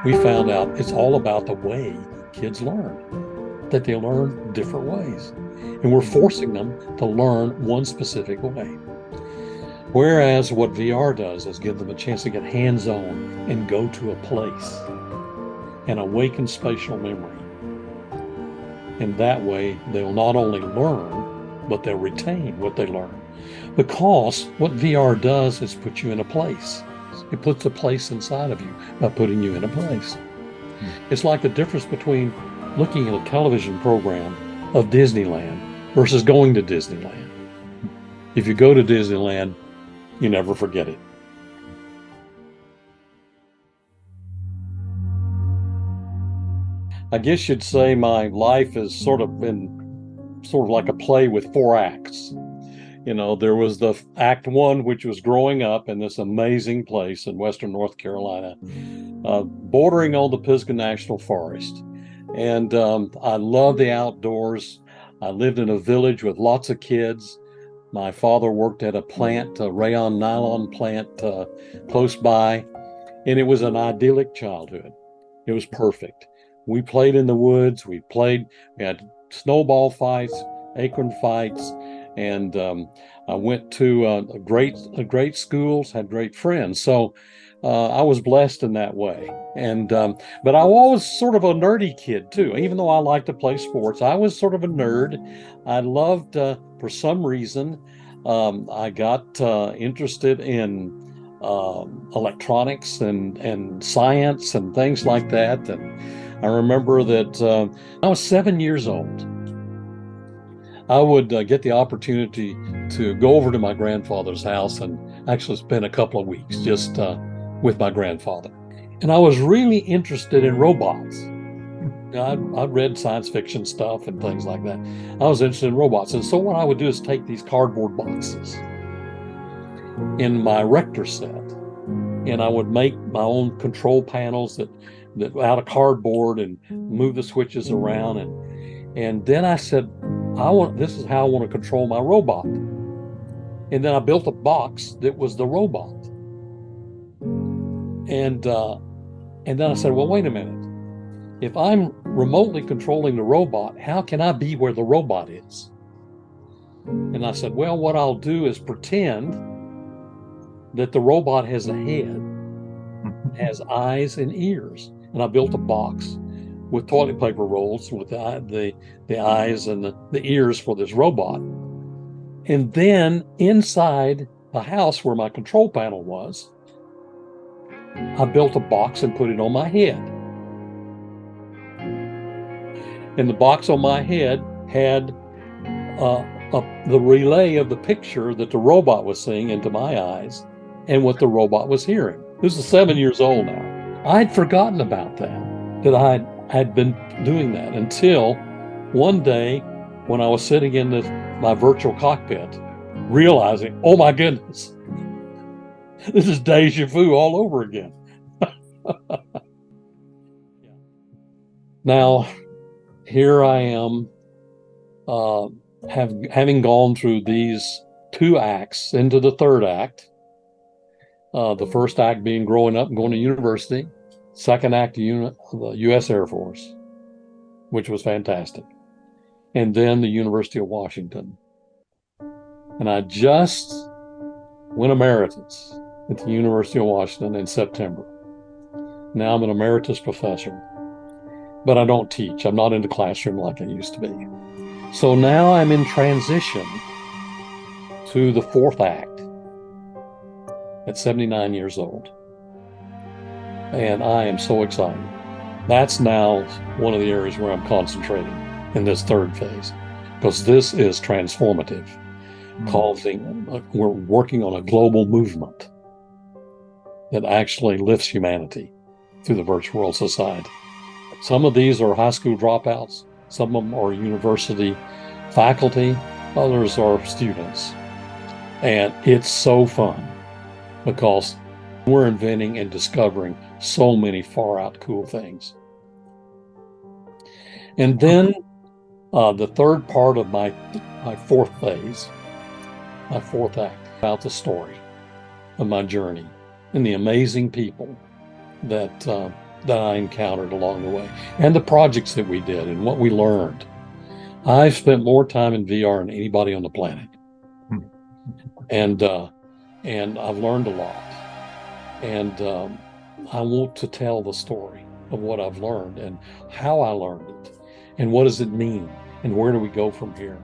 we found out it's all about the way kids learn, that they learn different ways. And we're forcing them to learn one specific way. Whereas what VR does is give them a chance to get hands-on and go to a place and awaken spatial memory. And that way, they'll not only learn, but they'll retain what they learn. Because what VR does is put you in a place. It puts a place inside of you by putting you in a place. It's like the difference between looking at a television program of Disneyland versus going to Disneyland. If you go to Disneyland, you never forget it. I guess you'd say my life has sort of been sort of like a play with four acts. You know, there was the act one, which was growing up in this amazing place in Western North Carolina, bordering on the Pisgah National Forest. And I love the outdoors. I lived in a village with lots of kids. My father worked at a plant, a rayon nylon plant close by, and it was an idyllic childhood. It was perfect. We played in the woods. We had snowball fights, acorn fights, and I went to great schools, had great friends. So I was blessed in that way. And but I was sort of a nerdy kid too. Even though I liked to play sports, I was sort of a nerd. I loved, for some reason, I got interested in electronics and science and things like that. And I remember that I was 7 years old. I would get the opportunity to go over to my grandfather's house and actually spend a couple of weeks just with my grandfather. And I was really interested in robots. I'd read science fiction stuff and things like that. I was interested in robots. And so what I would do is take these cardboard boxes in my Rector set, and I would make my own control panels that out of cardboard and move the switches around. And then I said, this is how I want to control my robot. And then I built a box that was the robot. And then I said, well, wait a minute. If I'm remotely controlling the robot, how can I be where the robot is? And I said, well, what I'll do is pretend that the robot has a head, has eyes and ears. And I built a box with toilet paper rolls with the eyes and the ears for this robot. And then inside the house where my control panel was, I built a box and put it on my head. And the box on my head had the relay of the picture that the robot was seeing into my eyes and what the robot was hearing. This is 7 years old now. I'd forgotten about that I had been doing that until one day when I was sitting in my virtual cockpit, realizing, oh my goodness, this is deja vu all over again. Now, here I am, having gone through these two acts into the third act. The first act being growing up and going to university. Second act, the U.S. Air Force, which was fantastic. And then the University of Washington. And I just went emeritus at the University of Washington in September. Now I'm an emeritus professor, but I don't teach. I'm not in the classroom like I used to be. So now I'm in transition to the fourth act at 79 years old. And I am so excited. That's now one of the areas where I'm concentrating in this third phase, because this is transformative. We're working on a global movement that actually lifts humanity through the virtual world society. Some of these are high school dropouts. Some of them are university faculty. Others are students. And it's so fun because we're inventing and discovering so many far out cool things. And then the third part of my fourth phase, my fourth act, about the story of my journey and the amazing people that that I encountered along the way, and the projects that we did and what we learned. I've spent more time in VR than anybody on the planet, and I've learned a lot. And I want to tell the story of what I've learned and how I learned it, and what does it mean, and where do we go from here.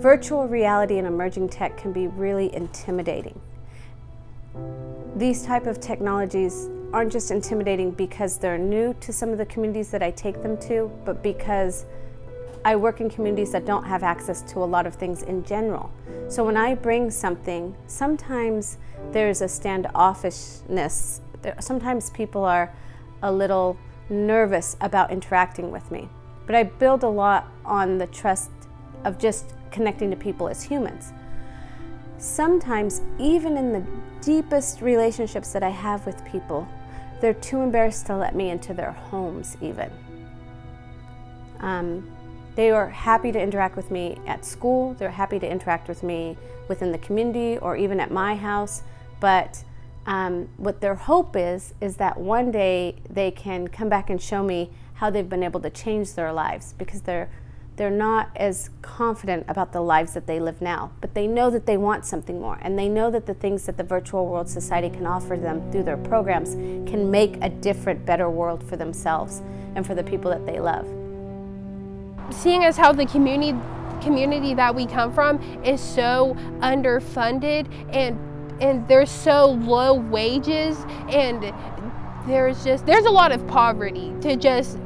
Virtual reality and emerging tech can be really intimidating. These type of technologies aren't just intimidating because they're new to some of the communities that I take them to, but because I work in communities that don't have access to a lot of things in general. So when I bring something, sometimes there's a standoffishness. Sometimes people are a little nervous about interacting with me. But I build a lot on the trust of just connecting to people as humans. Sometimes, even in the deepest relationships that I have with people, they're too embarrassed to let me into their homes even. They are happy to interact with me at school, they're happy to interact with me within the community or even at my house, but what their hope is that one day they can come back and show me how they've been able to change their lives, because they're not as confident about the lives that they live now, but they know that they want something more, and they know that the things that the Virtual World Society can offer them through their programs can make a different, better world for themselves and for the people that they love. Seeing as how the community that we come from is so underfunded, and there's so low wages, and there's a lot of poverty, to just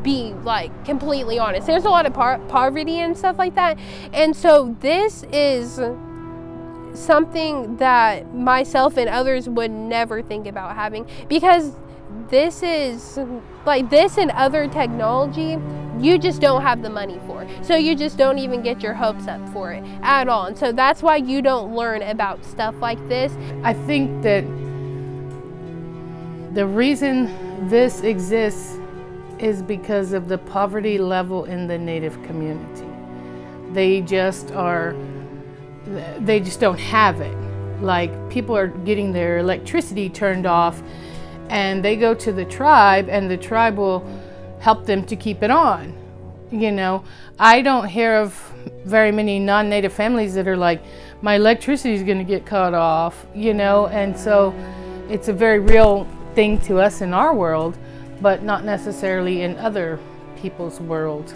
be like completely honest. There's a lot of poverty and stuff like that, and so this is something that myself and others would never think about having, because this is like this and other technology you just don't have the money for, so you just don't even get your hopes up for it at all, and so that's why you don't learn about stuff like this. I think that the reason this exists is because of the poverty level in the Native community. They just don't have it. Like, people are getting their electricity turned off, and they go to the tribe, and the tribe will help them to keep it on. You know, I don't hear of very many non-Native families that are like, my electricity is going to get cut off, you know, and so it's a very real thing to us in our world, but not necessarily in other people's world.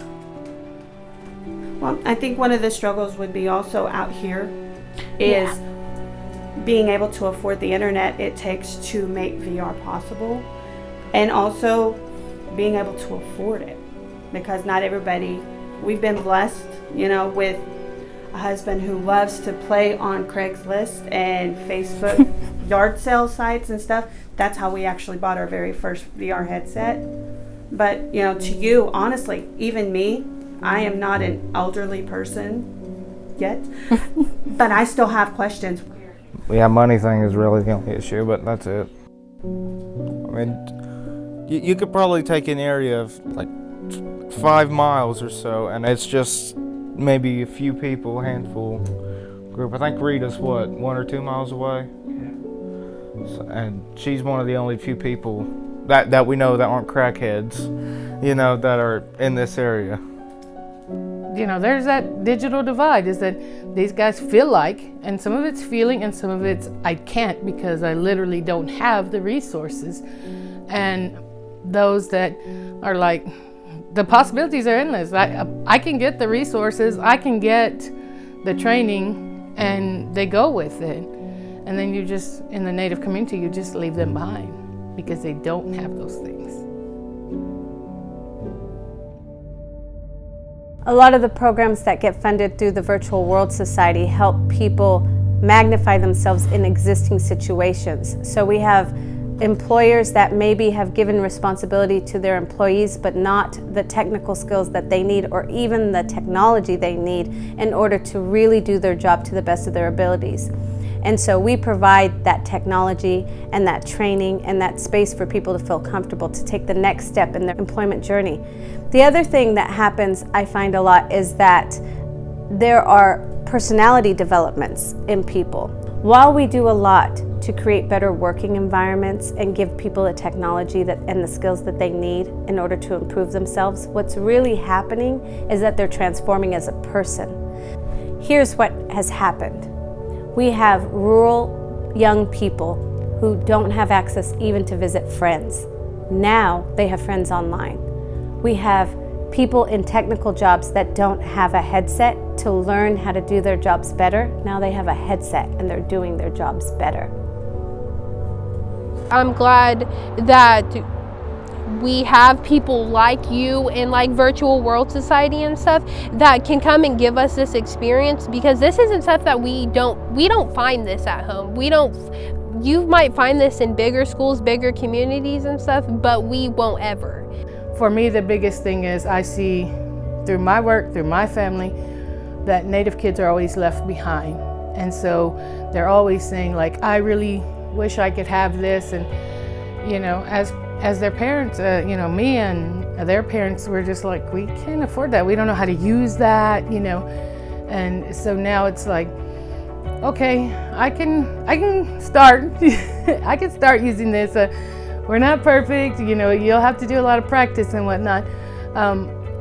Well, I think one of the struggles would be also out here is being able to afford the internet it takes to make VR possible, and also being able to afford it, because not everybody, we've been blessed, you know, with a husband who loves to play on Craigslist and Facebook yard sale sites and stuff. That's how we actually bought our very first VR headset. But, you know, to you, honestly, even me, I am not an elderly person yet, but I still have questions. Yeah, money thing is really the only issue, but that's it. I mean, you could probably take an area of like 5 miles or so, and it's just maybe a few people, handful group. I think Rita's what, 1 or 2 miles away? So, and she's one of the only few people that we know that aren't crackheads, you know, that are in this area. You know, there's that digital divide, is that these guys feel like, and some of it's feeling and some of it's I can't because I literally don't have the resources. And those that are like, the possibilities are endless. I can get the resources, I can get the training, and they go with it. And then you just, in the Native community, you just leave them behind because they don't have those things. A lot of the programs that get funded through the Virtual World Society help people magnify themselves in existing situations. So we have employers that maybe have given responsibility to their employees, but not the technical skills that they need or even the technology they need in order to really do their job to the best of their abilities. And so we provide that technology and that training and that space for people to feel comfortable to take the next step in their employment journey. The other thing that happens, I find a lot, is that there are personality developments in people. While we do a lot to create better working environments and give people the technology and the skills that they need in order to improve themselves. What's really happening is that they're transforming as a person. Here's what has happened. We have rural young people who don't have access even to visit friends. Now they have friends online. We have people in technical jobs that don't have a headset to learn how to do their jobs better. Now they have a headset and they're doing their jobs better. I'm glad that we have people like you and like Virtual World Society and stuff that can come and give us this experience, because this isn't stuff that we don't find this at home. You might find this in bigger schools, bigger communities and stuff, but we won't ever. For me, the biggest thing is I see through my work, through my family, that Native kids are always left behind. And so they're always saying, like, I really wish I could have this. And, you know, as their parents, you know, me and their parents were just like, we can't afford that. We don't know how to use that, you know. And so now it's like, okay, I can start. I can start using this. We're not perfect, you know, you'll have to do a lot of practice and whatnot.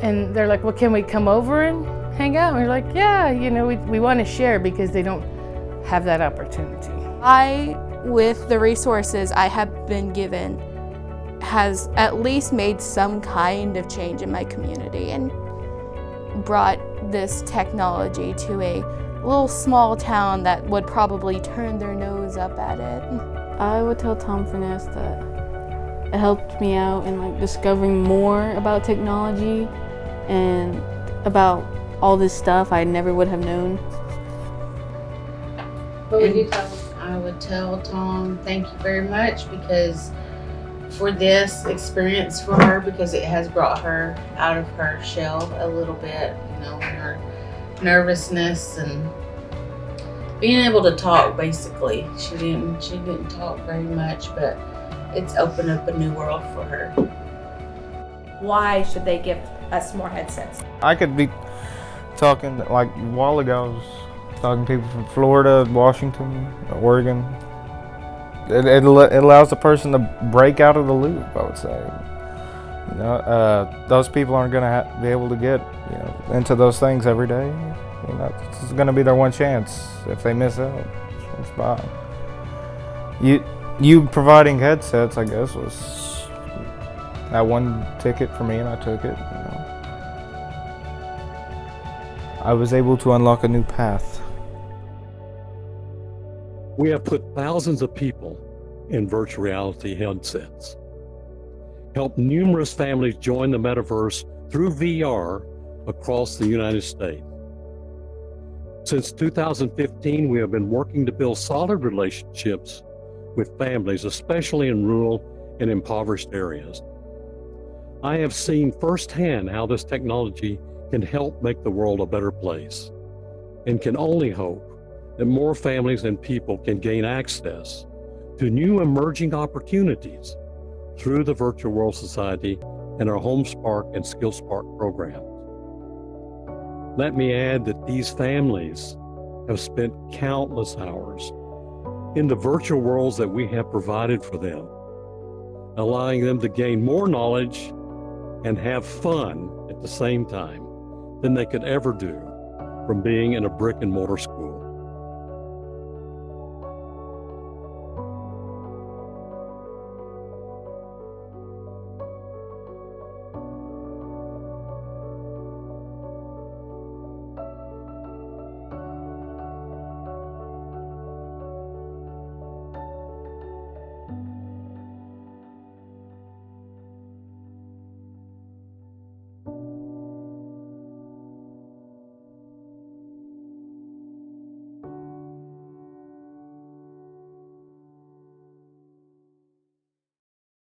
And they're like, well, can we come over and hang out? And we're like, yeah, you know, we want to share, because they don't have that opportunity. With the resources I have been given, has at least made some kind of change in my community and brought this technology to a little small town that would probably turn their nose up at it. I would tell Tom Furness that it helped me out in like discovering more about technology and about all this stuff I never would have known. What would you tell? I would tell Tom, thank you very much, because for this experience for her, because it has brought her out of her shell a little bit, you know, her nervousness and being able to talk. Basically, she didn't talk very much, but it's opened up a new world for her. Why should they give us more headsets? I could be talking, like a while ago, I was talking to people from Florida, Washington, Oregon. It allows the person to break out of the loop, I would say. You know, those people aren't going to be able to get, you know, into those things every day. You know, it's going to be their one chance. If they miss out, it's fine. You providing headsets, I guess, was that one ticket for me, and I took it. You know. I was able to unlock a new path. We have put thousands of people in virtual reality headsets, helped numerous families join the metaverse through VR across the United States. Since 2015, we have been working to build solid relationships with families, especially in rural and impoverished areas. I have seen firsthand how this technology can help make the world a better place, and can only hope that more families and people can gain access to new emerging opportunities through the Virtual World Society and our HomeSpark and SkillSpark programs. Let me add that these families have spent countless hours in the virtual worlds that we have provided for them, allowing them to gain more knowledge and have fun at the same time than they could ever do from being in a brick and mortar school.